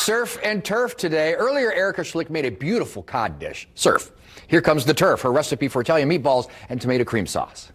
Surf and turf today. Earlier, Erica Schlick made a beautiful cod dish. Surf. Here comes the turf, her recipe for Italian meatballs and tomato cream sauce.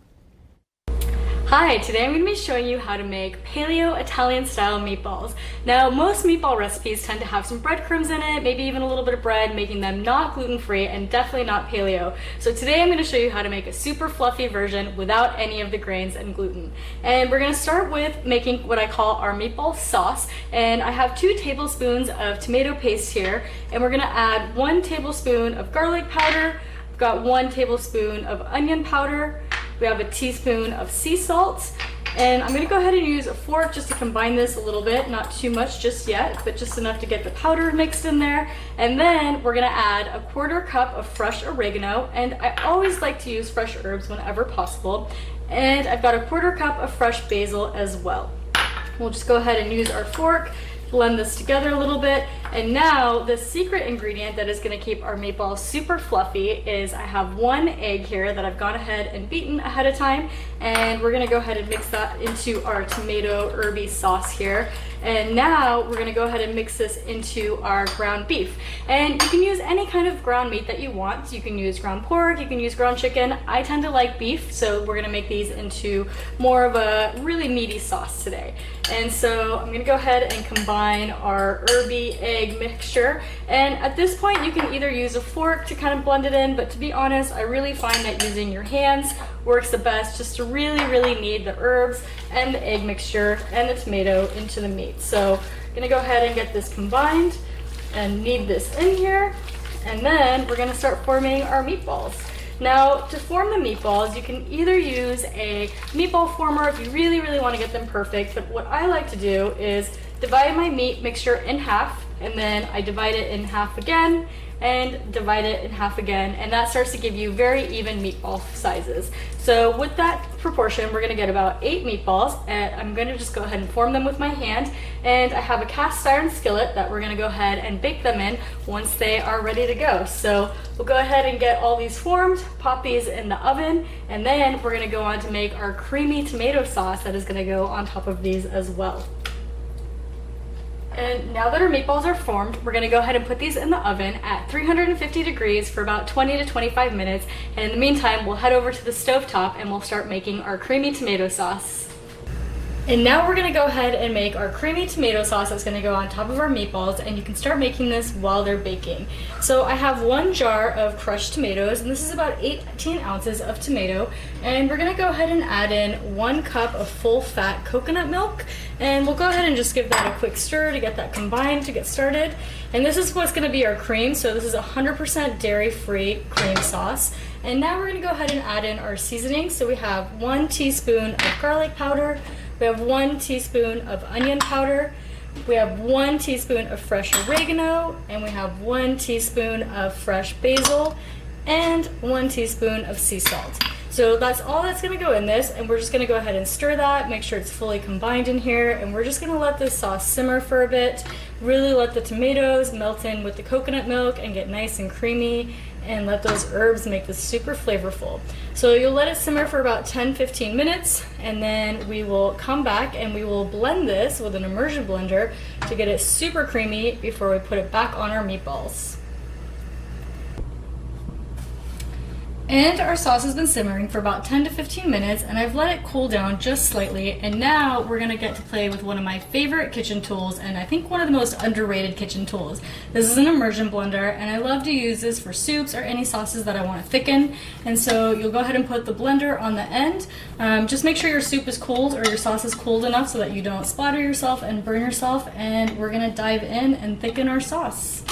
Hi, today I'm going to be showing you how to make paleo Italian style meatballs. Now, most meatball recipes tend to have some breadcrumbs in it, maybe even a little bit of bread, making them not gluten-free and definitely not paleo. So today I'm going to show you how to make a super fluffy version without any of the grains and gluten. And we're going to start with making what I call our meatball sauce. And I have 2 tablespoons of tomato paste here, and we're going to add 1 tablespoon of garlic powder. I've got 1 tablespoon of onion powder. We have a teaspoon of sea salt, and I'm going to go ahead and use a fork just to combine this a little bit, not too much just yet, but just enough to get the powder mixed in there. And then we're going to add a 1/4 cup of fresh oregano, and I always like to use fresh herbs whenever possible. And I've got a 1/4 cup of fresh basil as well. We'll just go ahead and use our fork, blend this together a little bit. And now the secret ingredient that is going to keep our meatballs super fluffy is I have 1 egg here that I've gone ahead and beaten ahead of time, and we're going to go ahead and mix that into our tomato herby sauce here. And now we're going to go ahead and mix this into our ground beef. And you can use any kind of ground meat that you want. You can use ground pork, you can use ground chicken. I tend to like beef, so we're going to make these into more of a really meaty sauce today. And so I'm going to go ahead and combine our herby egg mixture. And at this point you can either use a fork to kind of blend it in, but to be honest, I really find that using your hands works the best just to really knead the herbs and the egg mixture and the tomato into the meat. So I'm gonna go ahead and get this combined and knead this in here, and then we're gonna start forming our meatballs. Now, to form the meatballs, you can either use a meatball former if you really want to get them perfect, but what I like to do is divide my meat mixture in half, and then I divide it in half again, and divide it in half again, and that starts to give you very even meatball sizes. So with that proportion, we're gonna get about 8 meatballs, and I'm gonna just go ahead and form them with my hand. And I have a cast iron skillet that we're gonna go ahead and bake them in once they are ready to go. So we'll go ahead and get all these formed, pop these in the oven, and then we're gonna go on to make our creamy tomato sauce that is gonna go on top of these as well. And now that our meatballs are formed, we're going to go ahead and put these in the oven at 350 degrees for about 20 to 25 minutes. And in the meantime, we'll head over to the stovetop and we'll start making our creamy tomato sauce. And now we're going to go ahead and make our creamy tomato sauce that's going to go on top of our meatballs, and you can start making this while they're baking. So I have 1 jar of crushed tomatoes, and this is about 18 ounces of tomato, and we're going to go ahead and add in 1 cup of full fat coconut milk, and we'll go ahead and just give that a quick stir to get that combined to get started. And this is what's going to be our cream, so this is 100% dairy-free cream sauce. And now we're going to go ahead and add in our seasoning. So we have 1 teaspoon of garlic powder, we have 1 teaspoon of onion powder, we have 1 teaspoon of fresh oregano, and we have 1 teaspoon of fresh basil, and 1 teaspoon of sea salt. So that's all that's going to go in this, and we're just going to go ahead and stir that, make sure it's fully combined in here, and we're just going to let this sauce simmer for a bit, really let the tomatoes melt in with the coconut milk and get nice and creamy, and let those herbs make this super flavorful. So you'll let it simmer for about 10-15 minutes, and then we will come back and we will blend this with an immersion blender to get it super creamy before we put it back on our meatballs. And our sauce has been simmering for about 10 to 15 minutes, and I've let it cool down just slightly, and now we're gonna get to play with one of my favorite kitchen tools, and I think one of the most underrated kitchen tools. This is an immersion blender, and I love to use this for soups or any sauces that I want to thicken. And so you'll go ahead and put the blender on the end. Just make sure your soup is cold or your sauce is cold enough so that you don't splatter yourself and burn yourself, and we're gonna dive in and thicken our sauce.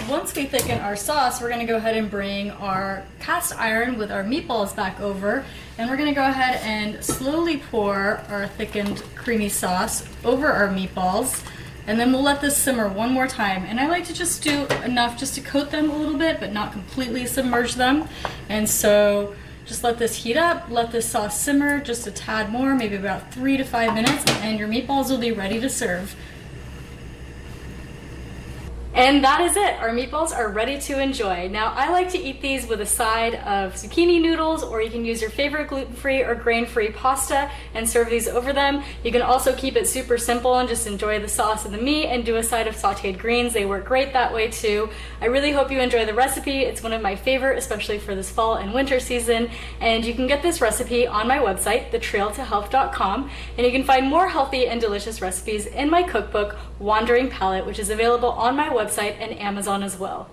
Once we thicken our sauce, we're going to go ahead and bring our cast iron with our meatballs back over, and we're going to go ahead and slowly pour our thickened creamy sauce over our meatballs, and then we'll let this simmer one more time. And I like to just do enough just to coat them a little bit, but not completely submerge them. And so just let this heat up, let this sauce simmer just a tad more, maybe about 3 to 5 minutes, and your meatballs will be ready to serve. And that is it. Our meatballs are ready to enjoy. Now, I like to eat these with a side of zucchini noodles, or you can use your favorite gluten-free or grain-free pasta and serve these over them. You can also keep it super simple and just enjoy the sauce and the meat and do a side of sauteed greens. They work great that way too. I really hope you enjoy the recipe. It's one of my favorite, especially for this fall and winter season. And you can get this recipe on my website, thetrailtohealth.com, and you can find more healthy and delicious recipes in my cookbook, Wandering Palate, which is available on my website and Amazon as well.